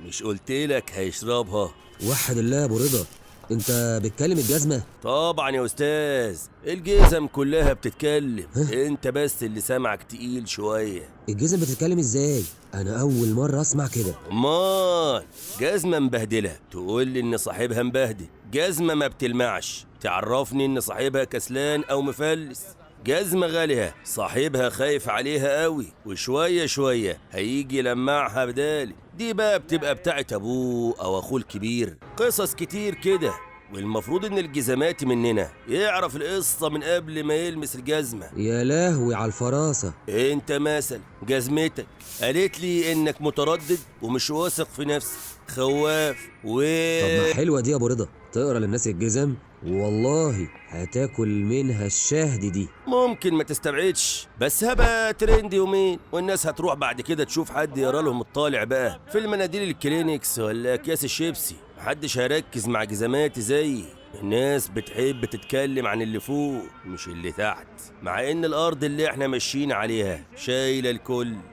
مش قلتلك هيشربها؟ وحد الله يا ابو رضا، انت بتكلم الجزمه؟ طبعا يا استاذ، الجزم كلها بتتكلم. انت بس اللي سمعك تقيل شويه. الجزم بتتكلم ازاي؟ انا اول مره اسمع كده. امال جزمه مبهدله تقول لي ان صاحبها مبهدل؟ جزمه ما بتلمعش تعرفني ان صاحبها كسلان او مفلس؟ جزمة غالية صاحبها خايف عليها قوي، وشوية شوية هيجي يلمعها بدالي. دي بقى بتبقى بتاعت أبوه أو أخوه الكبير. قصص كتير كده، والمفروض إن الجزمات مننا يعرف القصة من قبل ما يلمس الجزمة. يا لهوي على الفراسه. انت مثلا جزمتك قالت لي انك متردد ومش واثق في نفسك، خواف طب ما حلوه دي يا ابو رضا، تقرا للناس الجزم والله هتاكل منها الشهد دي. ممكن ما تستبعدش، بس هبقى ترند يومين والناس هتروح بعد كده تشوف حد يقرا لهم الطالع بقى في المناديل الكلينكس ولا اكياس الشيبسي. محدش هيركز مع جزماتي زيي. الناس بتحب تتكلم عن اللي فوق مش اللي تحت، مع ان الارض اللي احنا ماشيين عليها شايله الكل.